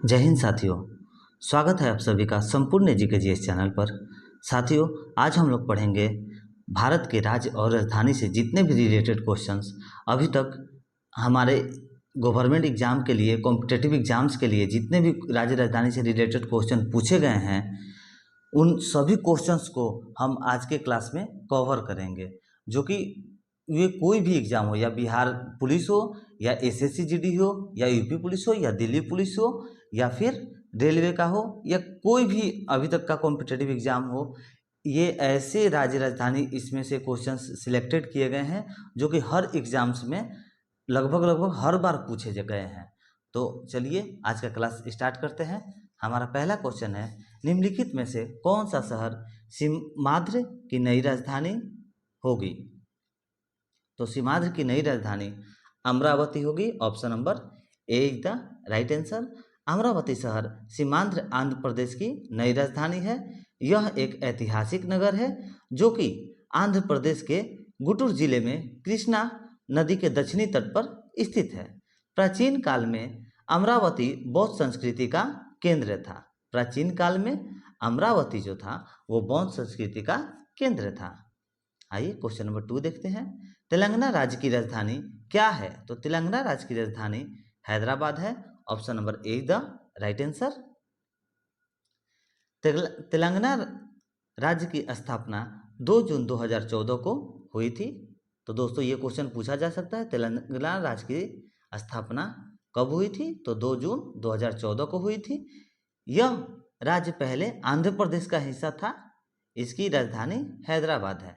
जय हिंद साथियों। स्वागत है आप सभी का संपूर्ण एजुकेजीएस चैनल पर। साथियों, आज हम लोग पढ़ेंगे भारत के राज्य और राजधानी से जितने भी रिलेटेड क्वेश्चंस अभी तक हमारे गवर्नमेंट एग्जाम के लिए, कॉम्पिटिटिव एग्जाम्स के लिए जितने भी राज्य राजधानी से रिलेटेड क्वेश्चन पूछे गए हैं, उन सभी क्वेश्चंस को हम आज के क्लास में कवर करेंगे। जो कि ये कोई भी एग्जाम हो, या बिहार पुलिस हो, या एसएससी जीडी हो, या यूपी पुलिस हो, या दिल्ली पुलिस हो, या फिर रेलवे का हो, या कोई भी अभी तक का कॉम्पिटिटिव एग्जाम हो, ये ऐसे राज्य राजधानी इसमें से क्वेश्चंस सिलेक्टेड किए गए हैं जो कि हर एग्जाम्स में लगभग हर बार पूछे गए हैं। तो चलिए आज का क्लास स्टार्ट करते हैं। हमारा पहला क्वेश्चन है, निम्नलिखित में से कौन सा शहर सीमांध्र की नई राजधानी होगी? तो सीमांध्र की नई राजधानी अमरावती होगी। Option number A is the right answer. Amravati शहर सीमांध्र आंध्र प्रदेश की नई राजधानी है। यह एक ऐतिहासिक नगर है जो कि आंध्र प्रदेश के गुंटूर जिले में कृष्णा नदी के दक्षिणी तट पर स्थित है। प्राचीन काल में अमरावती बौद्ध संस्कृति का केंद्र था। प्राचीन काल में अमरावती जो था वो बौद्ध संस्कृति का केंद्र था। आइए क्वेश्चन नंबर 2 देखते हैं। तेलंगाना राज्य की राजधानी क्या है? तो तेलंगाना राज्य की राजधानी हैदराबाद है। Option number A the right answer. Telangana राज्य की स्थापना 2 जून 2014 को हुई थी। तो दोस्तों ये क्वेश्चन पूछा जा सकता है, तेलंगाना राज्य की स्थापना कब हुई थी? तो 2 जून 2014 को हुई थी। यह राज्य पहले आंध्र प्रदेश का हिस्सा था। इसकी राजधानी हैदराबाद है।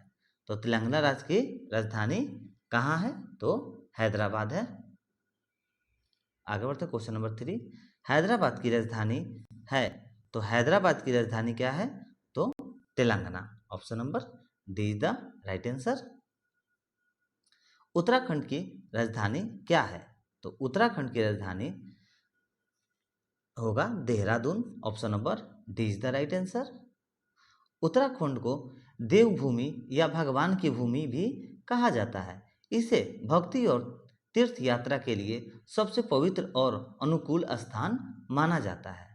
तो तेलंगाना राज्य की राजधानी कहाँ है? तो हैदराबाद है। आगे बढ़ते क्वेश्चन नंबर 3। हैदराबाद की राजधानी है, तो हैदराबाद की राजधानी क्या है? तो Telangana. Option number D is the right answer. Uttarakhand की राजधानी क्या है? तो उत्तराखंड की राजधानी होगा Dehradun. Option number D is the right answer. Uttarakhand को देवभूमि या भगवान की भूमि भी कहा जाता है। इसे भक्ति और तीर्थ यात्रा के लिए सबसे पवित्र और अनुकूल स्थान माना जाता है।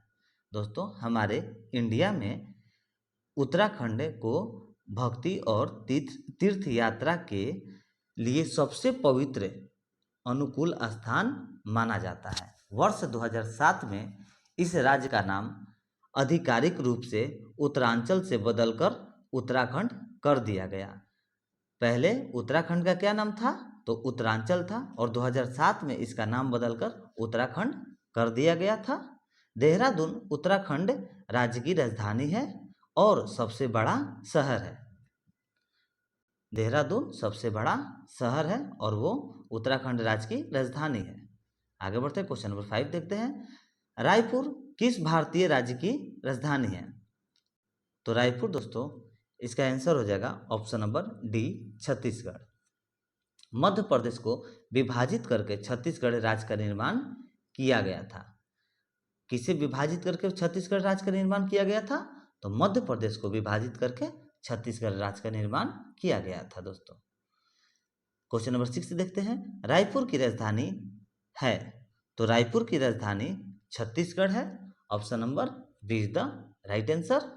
दोस्तों, हमारे इंडिया में उत्तराखंड को भक्ति और तीर्थ यात्रा के लिए सबसे पवित्र अनुकूल स्थान माना जाता है। वर्ष 2007 में इस राज्य का नाम आधिकारिक रूप से उत्तरांचल से बदलकर उत्तराखंड कर दिया गया। पहले उत्तराखंड का क्या नाम था? तो उत्तरांचल था, और 2007 में इसका नाम बदलकर उत्तराखंड कर दिया गया था। देहरादून उत्तराखंड राज्य की राजधानी है और सबसे बड़ा शहर है। देहरादून सबसे बड़ा शहर है और वो उत्तराखंड राज्य की राजधानी है। आगे बढ़ते क्वेश्चन नंबर 5 देखते हैं। रायपुर किस भारतीय राज्य की राजधानी है? तो रायपुर दोस्तों इसका आंसर हो जाएगा option number D Chhattisgarh. Madhya Pradesh को विभाजित करके छत्तीसगढ़ राज्य का निर्माण किया गया था। किसे विभाजित करके छत्तीसगढ़ राज्य का निर्माण किया गया था? तो मध्य प्रदेश को विभाजित करके छत्तीसगढ़ राज्य का निर्माण किया गया था। दोस्तों क्वेश्चन नंबर 6 देखते हैं। रायपुर की राजधानी है, तो रायपुर की राजधानी छत्तीसगढ़ है। Option number B is the right answer.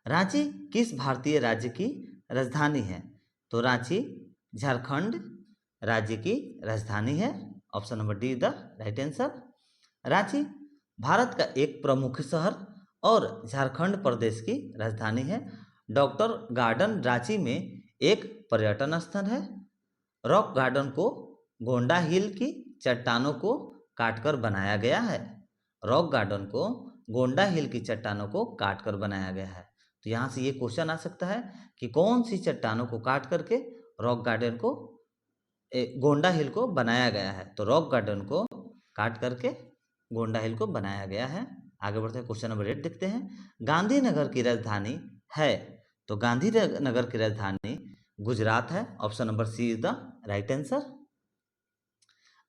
Ranchi किस भारतीय राज्य की राजधानी है? तो रांची झारखंड राज्य की राजधानी है। Option number D is the right answer. Ranchi Bharat का एक प्रमुख शहर और झारखंड प्रदेश की राजधानी है। डॉक्टर गार्डन रांची में एक पर्यटन स्थल है। रॉक गार्डन को गोंडा हिल की चट्टानों को काटकर बनाया गया है। रॉक गार्डन को गोंडा हिल की चट्टानों को काटकर बनाया गया है। तो यहाँ से ये क्वेश्चन आ सकता है कि कौन सी चट्टानों को काट करके रॉक गार्डन को गोंडा हिल को बनाया गया है? तो रॉक गार्डन को काट करके गोंडा हिल को बनाया गया है। आगे बढ़ते हैं क्वेश्चन नंबर 8 देखते हैं। गांधीनगर की राजधानी है, तो गांधीनगर की राजधानी गुजरात है। Option number C is the right answer.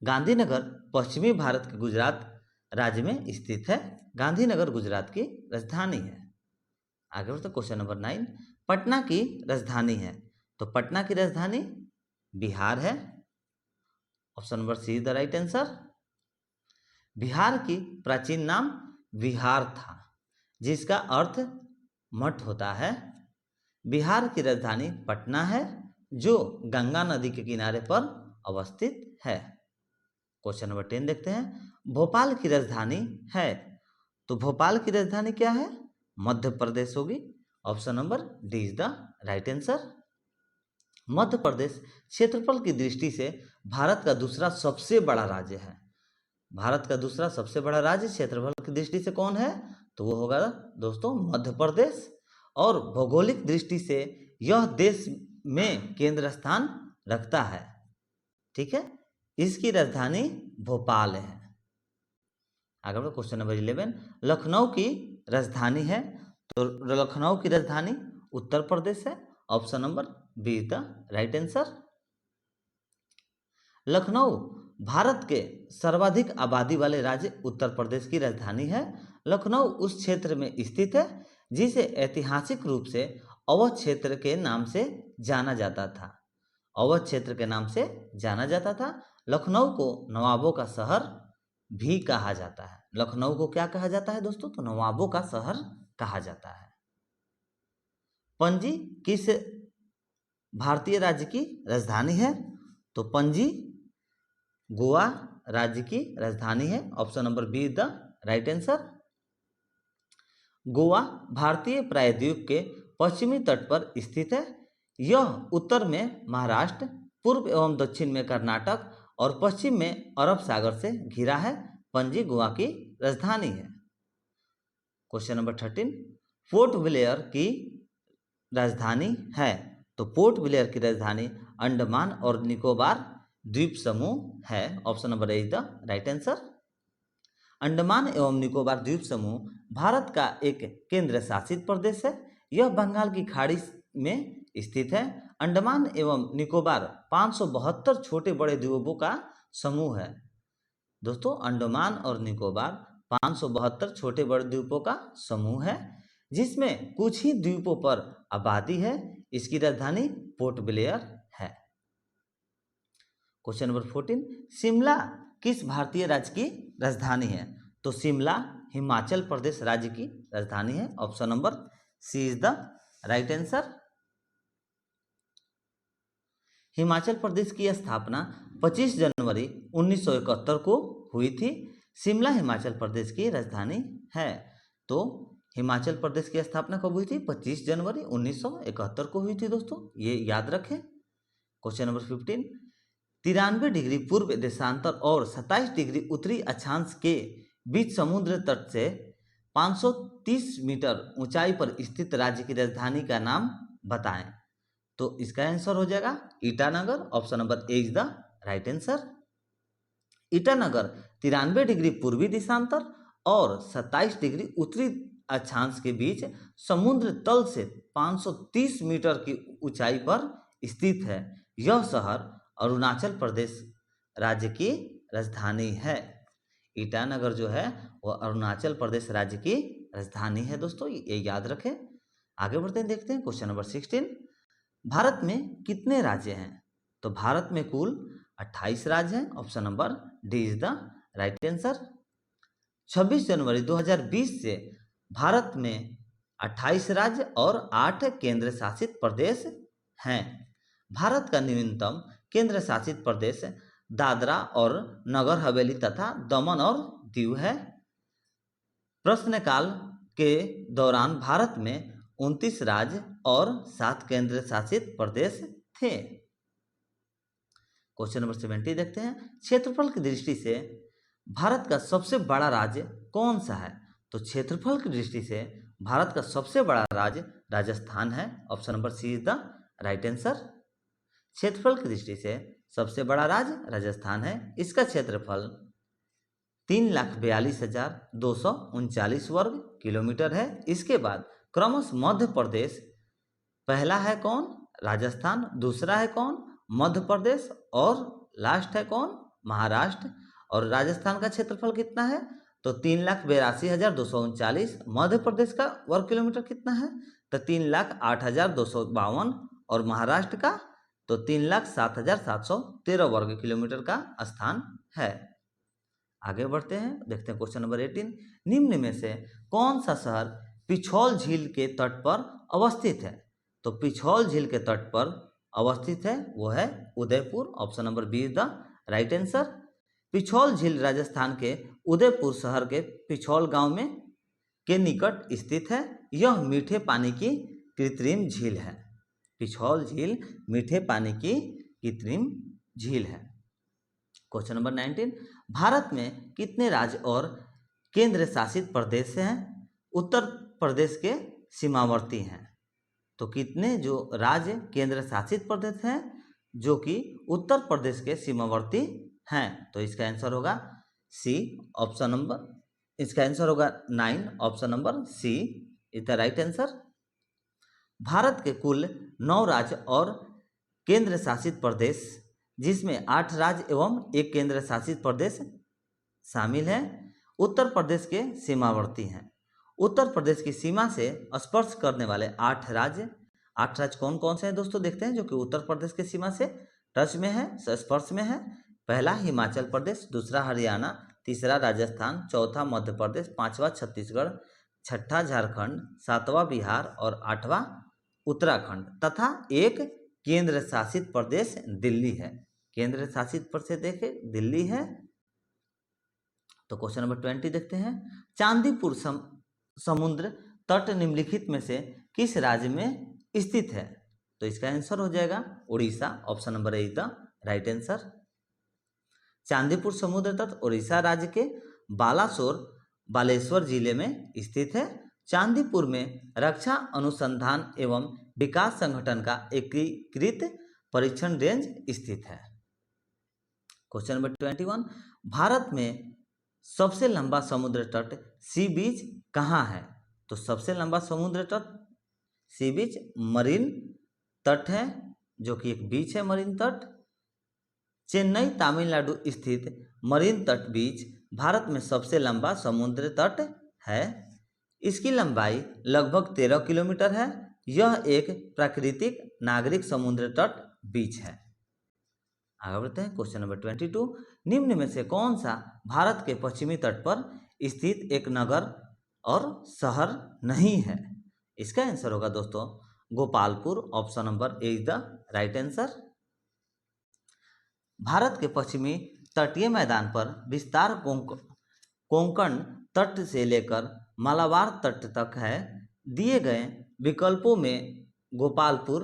Gandhinagar पश्चिमी भारत के गुजरात राज्य में स्थित है। गांधीनगर गुजरात की राजधानी है। आगे बढ़ते क्वेश्चन नंबर 9। पटना की राजधानी है, तो पटना की राजधानी बिहार है। Option number C is the right answer. Bihar की प्राचीन नाम बिहार था, जिसका अर्थ मठ होता है। बिहार की राजधानी पटना है, जो गंगा नदी के किनारे पर अवस्थित है। क्वेश्चन नंबर 10 देखते हैं। भोपाल की राजधानी है, तो भोपाल की राजधानी क्या है? मध्य प्रदेश होगी। Option number D is the right answer. Madhya Pradesh क्षेत्रफल की दृष्टि से भारत का दूसरा सबसे बड़ा राज्य है। भारत का दूसरा सबसे बड़ा राज्य क्षेत्रफल की दृष्टि से कौन है? तो वो होगा दोस्तों मध्य प्रदेश। और भौगोलिक दृष्टि से यह देश में केंद्र स्थान रखता है। ठीक है, इसकी राजधानी भोपाल है। आगे बढ़ो, क्वेश्चन नंबर 11। लखनऊ की राजधानी है, तो लखनऊ की राजधानी उत्तर प्रदेश है। Option number B is the right answer. Lucknow Bharat के सर्वाधिक आबादी वाले राज्य उत्तर प्रदेश की राजधानी है। लखनऊ उस क्षेत्र में स्थित है जिसे ऐतिहासिक रूप से अवध क्षेत्र के नाम से जाना जाता था। अवध क्षेत्र के नाम से जाना जाता था। लखनऊ को नवाबों का शहर भी कहा जाता है। लखनऊ को क्या कहा जाता है दोस्तों? तो नवाबों का शहर कहा जाता है। पणजी किस भारतीय राज्य की राजधानी है? तो पणजी गोवा राज्य की राजधानी है। Option number B is the right answer. Goa भारतीय प्रायद्वीप के पश्चिमी तट पर स्थित है। यह उत्तर में महाराष्ट्र, पूर्व एवं दक्षिण में कर्नाटक और पश्चिम में अरब सागर से घिरा है। पणजी गोवा की राजधानी है। Question number 13। पोर्ट ब्लेयर की राजधानी है, तो पोर्ट ब्लेयर की राजधानी अंडमान और निकोबार द्वीप समूह है। Option number A is the right answer. Andaman एवं निकोबार द्वीप समूह भारत का एक केंद्र शासित प्रदेश है। यह बंगाल की खाड़ी में स्थित है। अंडमान एवं निकोबार 572 छोटे बड़े द्वीपों का समूह है। दोस्तों, अंडमान और निकोबार 572 छोटे बड़े द्वीपों का समूह है, जिसमें कुछ ही द्वीपों पर आबादी है। इसकी राजधानी पोर्ट ब्लेयर है। Question number 14। शिमला किस भारतीय राज्य की राजधानी है? तो शिमला हिमाचल प्रदेश राज्य की राजधानी है। Option number C is the right answer. Himachal Pradesh की स्थापना 25 जनवरी 1971 को हुई थी। शिमला हिमाचल प्रदेश की राजधानी है। तो हिमाचल प्रदेश की स्थापना कब हुई थी? 25 जनवरी 1971 को हुई थी दोस्तों, ये याद रखें। Question number 15। 93 डिग्री पूर्व देशांतर और 27 डिग्री उत्तरी अक्षांश के बीच समुद्र तट से 530 मीटर ऊंचाई पर स्थित राज्य की राजधानी का नाम बताएं। तो इसका आंसर हो जाएगा Itanagar. Option number A is the right answer. Itanagar 93 degree पूर्वी देशांतर और 27 डिग्री उत्तरी अक्षांश के बीच समुद्र तल से 530 मीटर की ऊंचाई पर स्थित है। यह शहर अरुणाचल प्रदेश राज्य की राजधानी है। ईटानगर जो है वह अरुणाचल प्रदेश राज्य की राजधानी है दोस्तों, ये याद रखें। आगे बढ़ते हैं, देखते हैं क्वेश्चन नंबर 16। भारत में कितने राज्य हैं? तो भारत में कुल 28 राज्य हैं। Option number D is the right answer. 26 जनवरी 2020 से भारत में 28 राज्य और 8 केंद्र शासित प्रदेश हैं। भारत का न्यूनतम केंद्र शासित प्रदेश दादरा और नगर हवेली तथा दमन और दीव है। प्रश्नकाल के दौरान भारत में 29 राज्य और 7 केंद्र शासित प्रदेश थे। क्वेश्चन नंबर 70 देखते हैं। क्षेत्रफल की दृष्टि से भारत का सबसे बड़ा राज्य कौन सा है? तो क्षेत्रफल की दृष्टि से भारत का सबसे बड़ा राज्य राजस्थान है। Option number C is the right answer. क्षेत्रफल की दृष्टि से सबसे बड़ा राज्य राजस्थान है। इसका क्षेत्रफल 3,42,239 वर्ग किलोमीटर है। इसके बाद क्रमशः मध्य प्रदेश पहला है कौन? राजस्थान। दूसरा है कौन? मध्य प्रदेश। और लास्ट है कौन? महाराष्ट्र। और राजस्थान का क्षेत्रफल कितना है? तो 3,82,239। मध्य प्रदेश का वर्ग किलोमीटर कितना है? तो 3,08,252। और महाराष्ट्र का तो 3,07,713 वर्ग किलोमीटर का स्थान है। आगे बढ़ते हैं, देखते हैं क्वेश्चन नंबर 18। निम्न में से कौन सा शहर पिछोल झील के तट पर अवस्थित है? तो पिछोल झील के तट पर अवस्थित है वो है Udaipur. Option number B is the right answer. Pichola झील राजस्थान के उदयपुर शहर के पिछोल गांव में के निकट स्थित है। यह मीठे पानी की कृत्रिम झील है। पिछोल झील मीठे पानी की कृत्रिम झील है। Question number 19। भारत में कितने राज्य और केंद्र शासित प्रदेश हैं? उत्तर प्रदेश के सीमावर्ती हैं। तो कितने जो राज्य केंद्र शासित प्रदेश हैं जो कि उत्तर प्रदेश के सीमावर्ती हैं? तो इसका आंसर होगा सी, ऑप्शन नंबर, इसका आंसर होगा 9, option number C is the right answer. Bharat के कुल 9 राज्य और केंद्र शासित प्रदेश, जिसमें 8 राज्य एवं 1 केंद्र शासित प्रदेश शामिल हैं, उत्तर प्रदेश के सीमावर्ती हैं। उत्तर प्रदेश की सीमा से स्पर्श करने वाले 8 राज्य कौन कौन से हैं दोस्तों? देखते हैं जो कि उत्तर प्रदेश की सीमा से टच में है, स्पर्श में है। पहला हिमाचल प्रदेश, दूसरा हरियाणा, तीसरा राजस्थान, चौथा मध्य प्रदेश, पांचवा छत्तीसगढ़, छठा झारखंड, सातवां बिहार और आठवां उत्तराखंड तथा एक केंद्र शासित प्रदेश दिल्ली है। केंद्र शासित प्रदेश देखे दिल्ली है। तो क्वेश्चन नंबर 20 देखते हैं। चांदीपुर समुद्र तट निम्नलिखित में से किस राज्य में स्थित है? तो इसका आंसर हो जाएगा Orissa. Option number A is the right answer. Chandipur समुद्र तट उड़ीसा राज्य के बालेश्वर जिले में स्थित है। चांदीपुर में रक्षा अनुसंधान एवं विकास संगठन का एकीकृत परीक्षण रेंज स्थित है। Question number 21। भारत में सबसे लंबा समुद्र तट सी बीच कहाँ है? तो सबसे लंबा समुद्र तट सी बीच मरीन तट है, जो कि एक बीच है मरीन तट। चेन्नई तमिलनाडु स्थित मरीन तट बीच भारत में सबसे लंबा समुद्र तट है। इसकी लंबाई लगभग 13 किलोमीटर है। यह एक प्राकृतिक नागरिक समुद्र तट बीच है। आगे बढ़ते हैं क्वेश्चन नंबर 22। निम्न में से कौन सा भारत के पश्चिमी तट पर स्थित एक नगर और शहर नहीं है? इसका आंसर होगा दोस्तों Gopalpur. Option number A is the right answer. Bharat के पश्चिमी तटीय मैदान पर विस्तार कोंकण तट से लेकर मालाबार तट तक है। दिए गए विकल्पों में गोपालपुर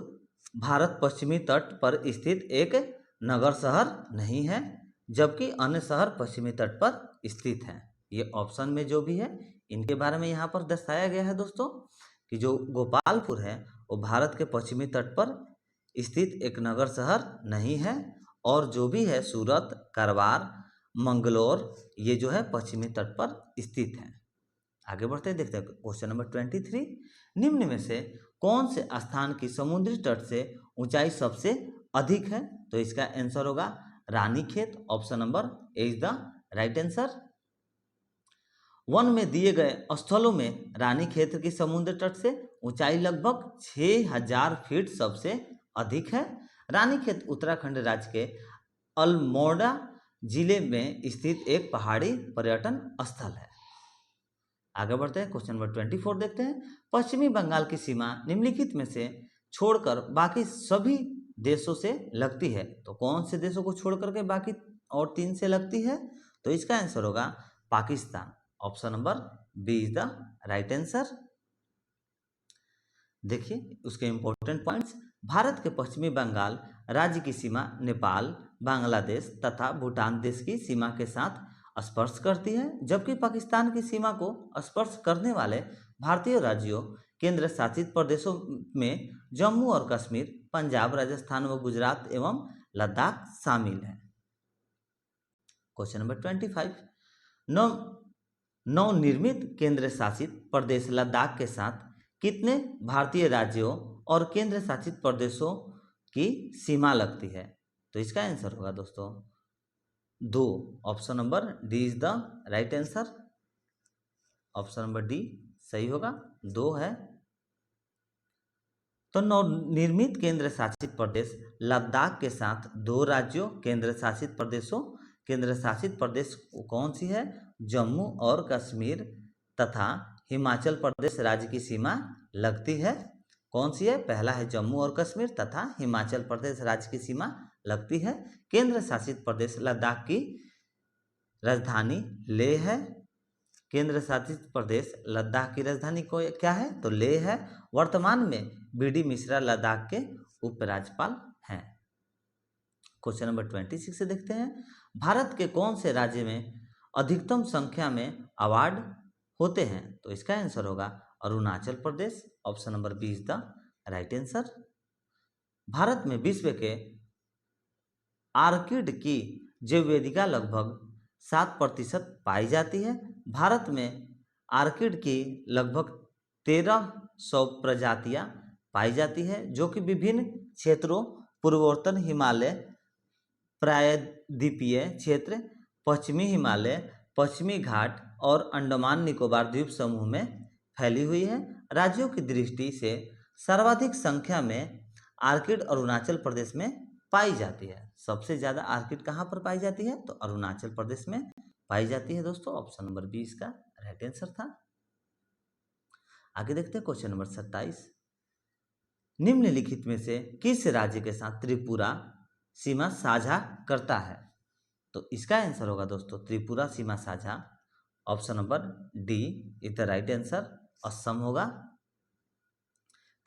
भारत पश्चिमी तट पर स्थित एक नगर शहर नहीं है, जबकि अन्य शहर पश्चिमी तट पर स्थित हैं। ये ऑप्शन में जो भी है इनके बारे में यहाँ पर दर्शाया गया है दोस्तों कि जो गोपालपुर है वो भारत के पश्चिमी तट पर स्थित एक नगर शहर नहीं है, और जो भी है सूरत, कारवार, मंगलोर ये जो है पश्चिमी तट पर स्थित हैं। आगे बढ़ते हैं, देखते हैं क्वेश्चन नंबर 23। निम्न में से कौन से स्थान की समुद्री तट से ऊंचाई सबसे अधिक है? तो इसका आंसर होगा Ranikhet. Option number A is the right answer. One में दिए गए स्थलों में रानीखेत की समुद्र तट से ऊंचाई लगभग 6000 फीट सबसे अधिक है। रानीखेत उत्तराखंड राज्य के अल्मोड़ा जिले में स्थित एक पहाड़ी पर्यटन स्थल है। आगे बढ़ते हैं क्वेश्चन नंबर 24 देखते हैं। पश्चिमी बंगाल की सीमा निम्नलिखित में से छोड़कर बाकी सभी देशों से लगती है। तो कौन से देशों को छोड़कर के बाकी और 3 से लगती है? तो इसका आंसर होगा Pakistan. Option number B is the right answer. देखिए उसके इंपॉर्टेंट पॉइंट्स। भारत के पश्चिमी बंगाल राज्य की सीमा नेपाल, बांग्लादेश तथा भूटान देश की सीमा के साथ स्पर्श करती है, जबकि पाकिस्तान की सीमा को स्पर्श करने वाले भारतीय राज्यों केंद्र शासित प्रदेशों में जम्मू और कश्मीर, पंजाब, राजस्थान व गुजरात एवं लद्दाख शामिल है। Question number 25। नवनिर्मित केंद्र शासित प्रदेश लद्दाख के साथ कितने भारतीय राज्यों और केंद्र शासित प्रदेशों की सीमा लगती है? तो इसका आंसर होगा दोस्तों 2। Option number D is the right answer. Option number D सही होगा, 2 है। तो नवनिर्मित केंद्र शासित प्रदेश लद्दाख के साथ 2 राज्यों केंद्र शासित प्रदेशों केंद्र शासित प्रदेश कौन सी है? जम्मू और कश्मीर तथा हिमाचल प्रदेश राज्य की सीमा लगती है। कौन सी है? पहला है जम्मू और कश्मीर तथा हिमाचल प्रदेश राज्य की सीमा लगती है। केंद्र शासित प्रदेश लद्दाख की राजधानी लेह है। केंद्र शासित प्रदेश लद्दाख की राजधानी को क्या है? तो लेह है। वर्तमान में बी.डी. मिश्रा लद्दाख के उपराज्यपाल हैं। क्वेश्चन नंबर 26 से देखते हैं, भारत के कौन से राज्य में अधिकतम संख्या में अवार्ड होते हैं? तो इसका आंसर होगा Arunachal Pradesh. Option number B is the right answer. Bharat में विश्व के आर्किड की जैवविविधता लगभग 7% पाई जाती है। भारत में आर्किड की लगभग 1300 प्रजातियां पाई जाती है, जो कि विभिन्न क्षेत्रों पूर्वोत्तर हिमालय, प्रायद्वीपीय क्षेत्र, पश्चिमी हिमालय, पश्चिमी घाट और अंडमान निकोबार द्वीप समूह में फैली हुई है। राज्यों की दृष्टि से सर्वाधिक संख्या में आर्किड अरुणाचल प्रदेश में पाई जाती है। सबसे ज्यादा आर्किड कहाँ पर पाई जाती है? तो अरुणाचल प्रदेश में पाई जाती है दोस्तों। ऑप्शन नंबर 20 का राइट आंसर था। आगे देखते हैं क्वेश्चन नंबर 27, निम्नलिखित में से किस राज्य के साथ त्रिपुरा सीमा साझा करता है? तो इसका आंसर होगा दोस्तों त्रिपुरा सीमा साझा। Option number D is the right answer, Assam होगा।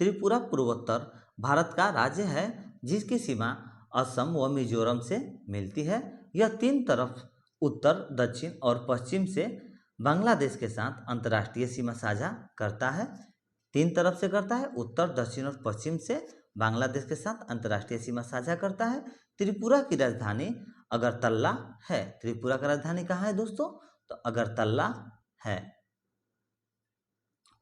त्रिपुरा पूर्वोत्तर भारत का राज्य है जिसकी सीमा असम व मिजोरम से मिलती है। यह तीन तरफ उत्तर, दक्षिण और पश्चिम से बांग्लादेश के साथ अंतर्राष्ट्रीय सीमा साझा करता है। तीन तरफ से करता है, उत्तर, दक्षिण और पश्चिम से बांग्लादेश के साथ अंतर्राष्ट्रीय सीमा साझा करता है। त्रिपुरा की राजधानी अगरतला है। त्रिपुरा का राजधानी कहाँ है दोस्तों? तो अगरतला है।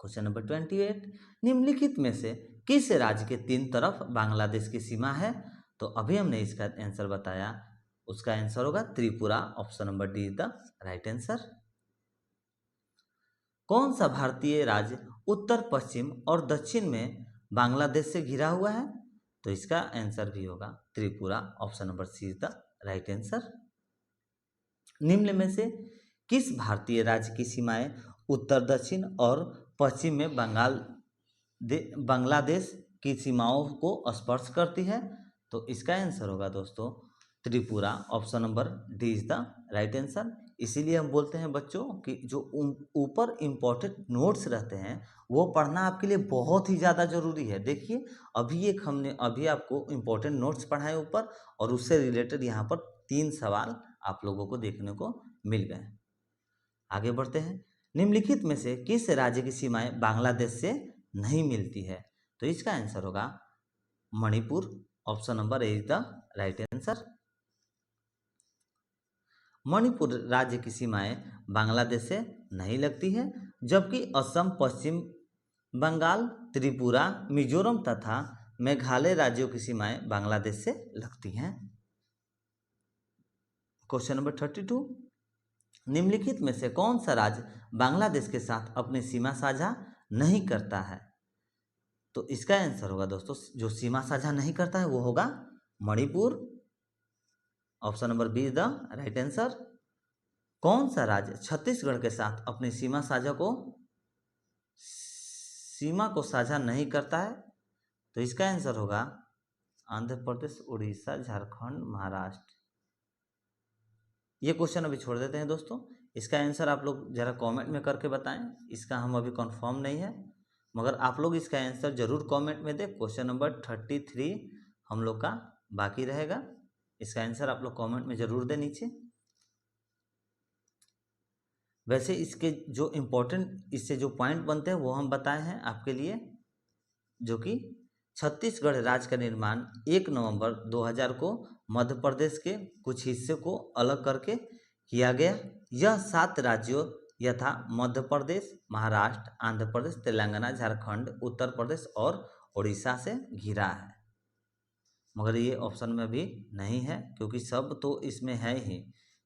क्वेश्चन नंबर 28, निम्नलिखित में से किस राज्य के तीन तरफ बांग्लादेश की सीमा है? तो अभी हमने इसका आंसर बताया, उसका आंसर होगा Tripura. Option number D is the right answer. कौन सा भारतीय राज्य उत्तर, पश्चिम और दक्षिण में बांग्लादेश से घिरा हुआ है? तो इसका आंसर भी होगा Tripura. Option number C is the right answer. निम्न में से किस भारतीय राज्य की सीमाएं उत्तर, दक्षिण और पश्चिम में बांग्लादेश की सीमाओं को स्पर्श करती है? तो इसका आंसर होगा दोस्तों Tripura. Option number D is the right answer. इसीलिए हम बोलते हैं बच्चों कि जो ऊपर इम्पोर्टेंट नोट्स रहते हैं वो पढ़ना आपके लिए बहुत ही ज़्यादा जरूरी है। देखिए हमने अभी आपको इम्पोर्टेंट नोट्स पढ़ाए ऊपर, और उससे रिलेटेड यहाँ पर 3 सवाल आप लोगों को देखने को मिल गए। आगे बढ़ते हैं, निम्नलिखित में से किस राज्य की सीमाएं बांग्लादेश से नहीं मिलती है? तो इसका आंसर होगा Manipur. Option number A is the right answer. Manipur राज्य की सीमाएं बांग्लादेश से नहीं लगती है, जबकि असम, पश्चिम बंगाल, त्रिपुरा, मिजोरम तथा मेघालय राज्यों की सीमाएं बांग्लादेश से लगती हैं। क्वेश्चन नंबर 32, निम्नलिखित में से कौन सा राज्य बांग्लादेश के साथ अपनी सीमा साझा नहीं करता है? तो इसका आंसर होगा दोस्तों, जो सीमा साझा नहीं करता है वो होगा Manipur. Option number B is the right answer. कौन सा राज्य छत्तीसगढ़ के साथ अपनी सीमा को साझा नहीं करता है? तो इसका आंसर होगा आंध्र प्रदेश, उड़ीसा, झारखंड, महाराष्ट्र। ये क्वेश्चन अभी छोड़ देते हैं दोस्तों। इसका आंसर आप लोग जरा कमेंट में करके बताएं, इसका हम अभी कंफर्म नहीं है, मगर आप लोग इसका आंसर जरूर कमेंट में दें। क्वेश्चन नंबर 33 हम लोग का बाकी रहेगा, इसका आंसर आप लोग कमेंट में जरूर दें नीचे। वैसे इसके जो इम्पोर्टेंट इससे जो पॉइंट बनते हैं वो हम बताए हैं आपके लिए, जो कि छत्तीसगढ़ राज्य का निर्माण 1 नवंबर 2000 को मध्य प्रदेश के कुछ हिस्से को अलग करके किया गया। यह 7 राज्यों यथा मध्य प्रदेश, महाराष्ट्र, आंध्र प्रदेश, तेलंगाना, झारखंड, उत्तर प्रदेश और उड़ीसा से घिरा है। मगर ये ऑप्शन में भी नहीं है, क्योंकि सब तो इसमें है ही,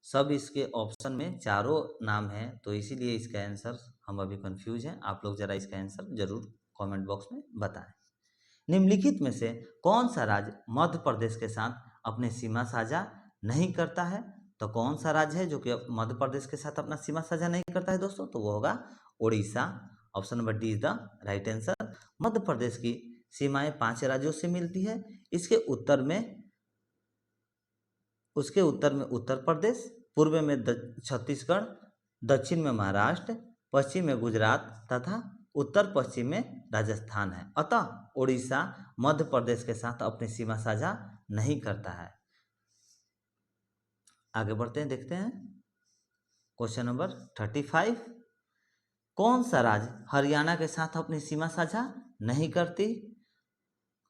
सब इसके ऑप्शन में चारों नाम है, तो इसीलिए इसका आंसर हम अभी कंफ्यूज हैं। आप लोग जरा इसका आंसर जरूर कमेंट बॉक्स में बताएं। निम्नलिखित में से कौन सा राज्य मध्य प्रदेश के साथ अपनी सीमा साझा नहीं करता है? तो तो कौन सा राज्य है जो कि मध्य प्रदेश के साथ अपना सीमा साझा नहीं करता है दोस्तों? तो वो होगा Orissa. Option number D is the right answer. Madhya Pradesh की सीमाएं 5 राज्यों से मिलती है। इसके उत्तर में उत्तर प्रदेश, पूर्व में छत्तीसगढ़, दक्षिण में महाराष्ट्र, पश्चिम में गुजरात तथा उत्तर पश्चिम में राजस्थान है। अतः उड़ीसा मध्य प्रदेश के साथ अपनी सीमा साझा नहीं करता है। आगे बढ़ते हैं, देखते हैं क्वेश्चन नंबर 35। कौन सा राज्य हरियाणा के साथ अपनी सीमा साझा नहीं करती?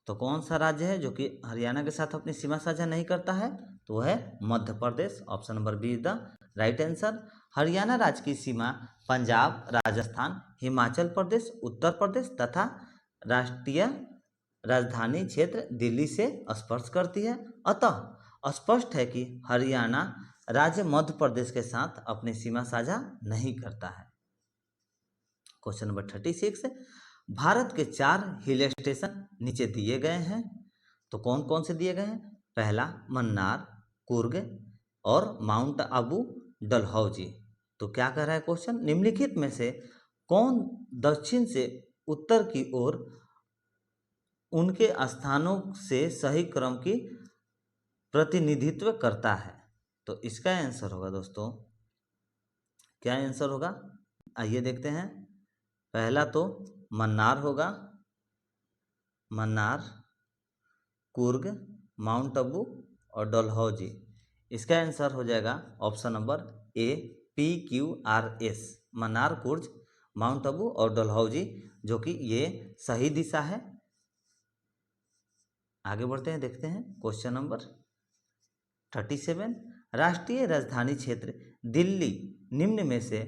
तो कौन सा राज्य है जो कि हरियाणा के साथ अपनी सीमा साझा नहीं करता है? तो वह है Madhya Pradesh. Option number B is the right answer. Haryana राज्य की सीमा पंजाब, राजस्थान, हिमाचल प्रदेश, उत्तर प्रदेश तथा राष्ट्रीय राजधानी क्षेत्र दिल्ली से स्पर्श करती है। अतः स्पष्ट है कि हरियाणा राज्य मध्य प्रदेश के साथ अपनी सीमा साझा नहीं करता है। Question number 36। भारत के 4 हिल स्टेशन नीचे दिए गए हैं, तो कौन कौन से दिए गए हैं? पहला मन्नार, कुर्ग और माउंट आबू डलहौजी। तो क्या कह रहा है क्वेश्चन? निम्नलिखित में से कौन दक्षिण से उत्तर की ओर उनके स्थानों से सही क्रम की प्रतिनिधित्व करता है? तो इसका आंसर होगा दोस्तों, क्या आंसर होगा? आइए देखते हैं। पहला तो मन्नार होगा, मन्नार, कुर्ग, माउंट आबू और डलहौजी। इसका आंसर हो जाएगा option number A, PQRS, Mannar, Coorg, mount Abu और डलहौजी, जो कि ये सही दिशा है। आगे बढ़ते हैं, देखते हैं क्वेश्चन नंबर 37। राष्ट्रीय राजधानी क्षेत्र दिल्ली निम्न में से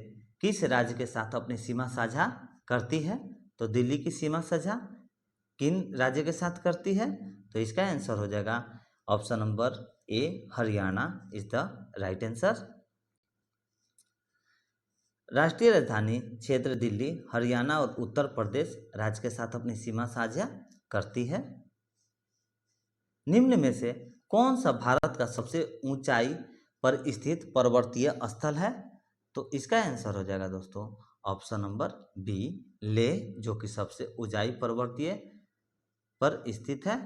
किस राज्य के साथ अपनी सीमा साझा करती है? तो दिल्ली की सीमा साझा किन राज्य के साथ करती है? तो इसका आंसर हो जाएगा option number A, Haryana is the right answer. राष्ट्रीय राजधानी क्षेत्र दिल्ली हरियाणा और उत्तर प्रदेश राज्य के साथ अपनी सीमा साझा करती है। निम्न में से कौन सा भारत का सबसे ऊंचाई पर स्थित पर्वतीय स्थल है? तो इसका आंसर हो जाएगा दोस्तों ऑप्शन नंबर बी, लेह, जो कि सबसे ऊंचाई पर्वतीय पर स्थित है।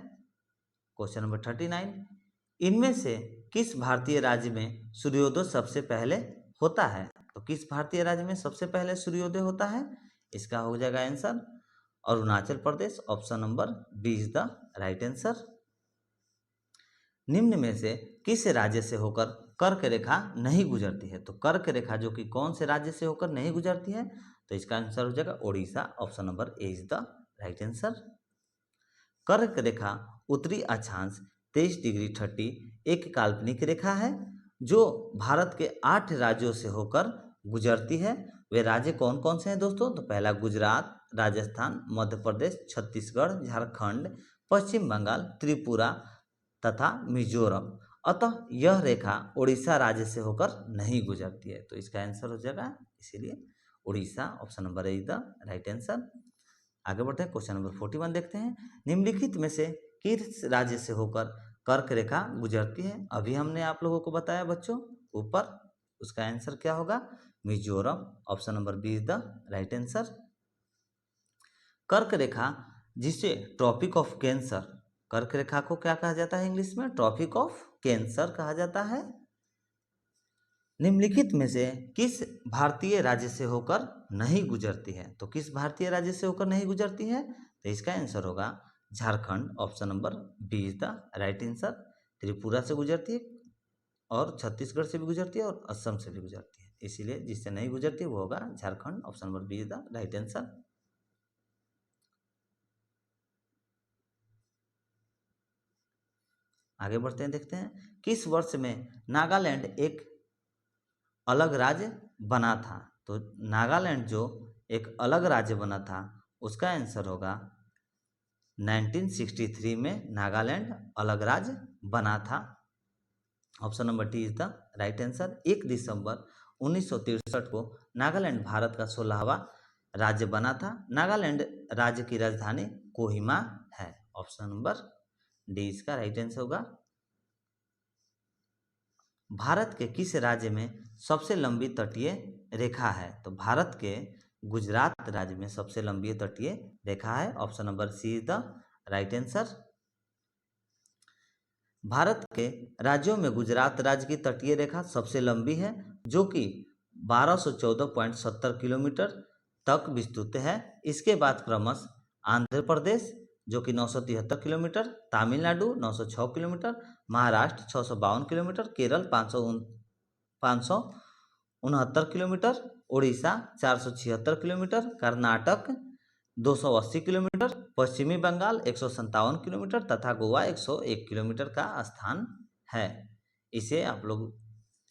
Question number 39। इनमें से किस भारतीय राज्य में सूर्योदय सबसे पहले होता है? तो किस भारतीय राज्य में सबसे पहले सूर्योदय होता है? इसका हो जाएगा answer Arunachal Pradesh. Option number B is the right answer. निम्न में से किस राज्य से होकर कर्क रेखा नहीं गुजरती है? तो कर्क रेखा जो कि कौन से राज्य से होकर नहीं गुजरती है? तो इसका आंसर हो जाएगा Orissa. Option number A is the right answer. कर्क रेखा उत्तरी अक्षांश 23°30 एक काल्पनिक रेखा है जो भारत के 8 राज्यों से होकर गुजरती है। वे राज्य कौन कौन से हैं दोस्तों? तो पहला गुजरात, राजस्थान, मध्य प्रदेश, छत्तीसगढ़, झारखंड, पश्चिम बंगाल, त्रिपुरा तथा मिजोरम। अतः यह रेखा उड़ीसा राज्य से होकर नहीं गुजरती है। तो इसका आंसर हो जाएगा इसीलिए Orissa. Option number A is the right answer. आगे बढ़ते हैं, क्वेश्चन नंबर 41 देखते हैं। निम्नलिखित में से किस राज्य से होकर कर्क रेखा गुजरती है? अभी हमने आप लोगों को बताया बच्चों ऊपर, उसका आंसर क्या होगा? Mizoram. Option number B is the right answer. कर्क रेखा जिसे ट्रॉपिक ऑफ कैंसर, कर्क रेखा को क्या कहा जाता है इंग्लिश में? ट्रॉपिक ऑफ कैंसर कहा जाता है। निम्नलिखित में से किस भारतीय राज्य से होकर नहीं गुजरती है? तो किस भारतीय राज्य से होकर नहीं गुजरती है? तो इसका आंसर होगा Jharkhand. Option number B is the right answer. Tripura से गुजरती है और छत्तीसगढ़ से भी गुजरती है और असम से भी गुजरती है, इसीलिए जिससे नहीं गुजरती वो होगा Jharkhand. Option number B is the right answer. आगे बढ़ते हैं, देखते हैं किस वर्ष में नागालैंड एक अलग राज्य बना था? तो नागालैंड जो एक अलग राज्य बना था उसका आंसर होगा 1963 में नागालैंड अलग राज्य बना था। Option number D is the right answer. 1 दिसंबर 1963 को नागालैंड भारत का 16वां राज्य बना था। नागालैंड राज्य की राजधानी कोहिमा है। ऑप्शन नंबर डी इसका राइट आंसर होगा। भारत के किस राज्य में सबसे लंबी तटीय रेखा है? तो भारत के गुजरात राज्य में सबसे लंबी तटीय रेखा है। Option number C is the right answer. Bharat के राज्यों में गुजरात राज्य की तटीय रेखा सबसे लंबी है, जो कि 1214.70 किलोमीटर तक विस्तृत है। इसके बाद क्रमश आंध्र प्रदेश जो कि 973 kilometre, Tamil Nadu 906 kilometre, Maharashtra 652 kilometre, Kerala 569 kilometre, Orissa 476 kilometre, Karnataka 280 kilometre, पश्चिमी बंगाल 157 किलोमीटर तथा गोवा 101 किलोमीटर का स्थान है। इसे आप लोग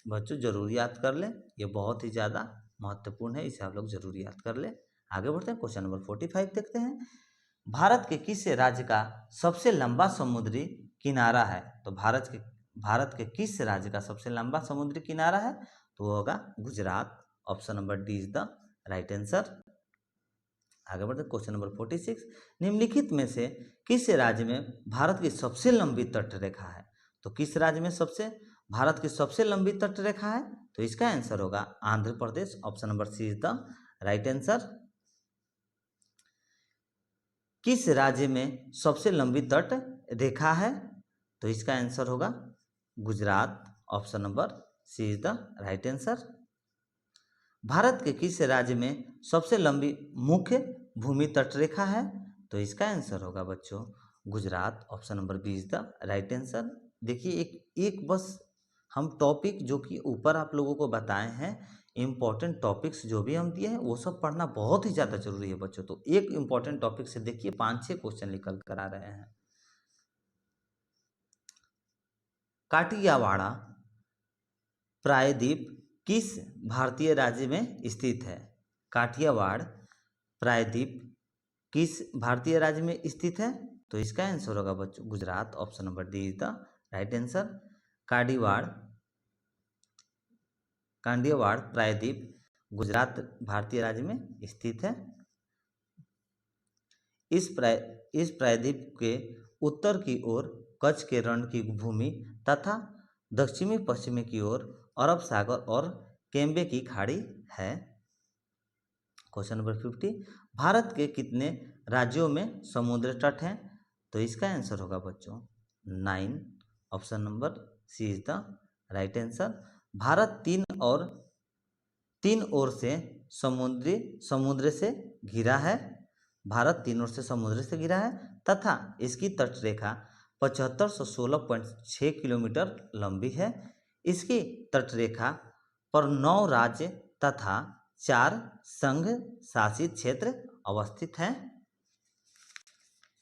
बच्चों जरूर याद कर लें, ये बहुत ही ज़्यादा महत्वपूर्ण है, इसे आप लोग जरूर याद कर लें। आगे बढ़ते हैं, क्वेश्चन नंबर 45 देखते हैं। भारत के किस राज्य का सबसे लंबा समुद्री किनारा है? तो भारत के किस राज्य का सबसे लंबा समुद्री किनारा है? तो वो होगा Gujarat. Option number D is the right answer. आगे बढ़ते क्वेश्चन नंबर 46। निम्नलिखित में से किस राज्य में भारत की सबसे लंबी तट रेखा है? तो किस राज्य में भारत की सबसे लंबी तट रेखा है? तो इसका आंसर होगा Andhra Pradesh. Option number C is the right answer. किस राज्य में सबसे लंबी तट रेखा है? तो इसका आंसर होगा Gujarat. Option number C is the right answer. Bharat के किस राज्य में सबसे लंबी मुख्य भूमि तट रेखा है? तो इसका आंसर होगा बच्चों Gujarat. Option number B is the right answer. देखिए एक बस हम टॉपिक जो कि ऊपर आप लोगों को बताए हैं, इम्पोर्टेंट टॉपिक्स जो भी हम दिए हैं वो सब पढ़ना बहुत ही ज़्यादा जरूरी है बच्चों। तो एक इम्पोर्टेंट टॉपिक से देखिए 5-6 क्वेश्चन निकल कर आ रहे हैं। काठियावाड़ प्रायद्वीप किस भारतीय राज्य में स्थित है? काठियावाड़ प्रायद्वीप किस भारतीय राज्य में स्थित है? तो इसका आंसर होगा बच्चों Gujarat. Option number D is the right answer. Kathiawar प्रायद्वीप गुजरात भारतीय राज्य में स्थित है। इस प्रायद्वीप के उत्तर की ओर कच्छ के रण की भूमि तथा दक्षिणी पश्चिमी की ओर अरब सागर और केम्बे की खाड़ी है। Question number 50। भारत के कितने राज्यों में समुद्र तट हैं? तो इसका आंसर होगा बच्चों 9। Option number C is the right answer. Bharat तीन ओर से समुद्र से घिरा है। भारत 3 ओर से समुद्र से घिरा है तथा इसकी तट रेखा 7516.6 किलोमीटर लंबी है। इसकी तट रेखा पर 9 राज्य तथा 4 संघ शासित क्षेत्र अवस्थित हैं।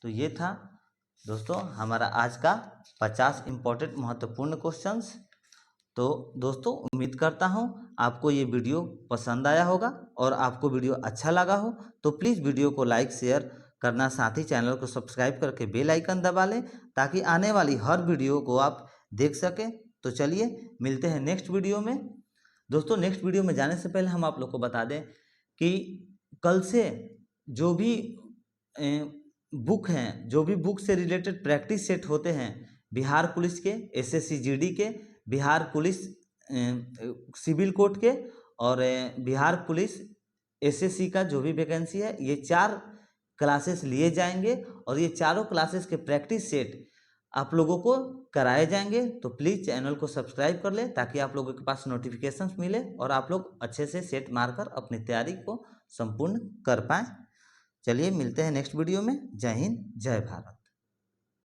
तो ये था दोस्तों हमारा आज का 50 इम्पोर्टेंट महत्वपूर्ण क्वेश्चंस। तो दोस्तों उम्मीद करता हूँ आपको ये वीडियो पसंद आया होगा और आपको वीडियो अच्छा लगा हो तो प्लीज़ वीडियो को लाइक शेयर करना, साथ ही चैनल को सब्सक्राइब करके बेल आइकन दबा लें ताकि आने वाली हर वीडियो को आप देख सकें। तो चलिए मिलते हैं नेक्स्ट वीडियो में। दोस्तों नेक्स्ट वीडियो में जाने से पहले हम आप लोग को बता दें कि कल से जो भी बुक से रिलेटेड प्रैक्टिस सेट होते हैं बिहार पुलिस के, एसएससी जीडी के, बिहार पुलिस सिविल कोर्ट के और बिहार पुलिस एसएससी का जो भी वैकेंसी है, ये 4 क्लासेस लिए जाएंगे और ये चारों क्लासेस के प्रैक्टिस सेट आप लोगों को कराए जाएंगे। तो प्लीज़ चैनल को सब्सक्राइब कर लें ताकि आप लोगों के पास नोटिफिकेशंस मिले और आप लोग अच्छे से सेट मारकर अपनी तैयारी को संपूर्ण कर पाएँ। चलिए मिलते हैं नेक्स्ट वीडियो में। जय हिंद, जय भारत।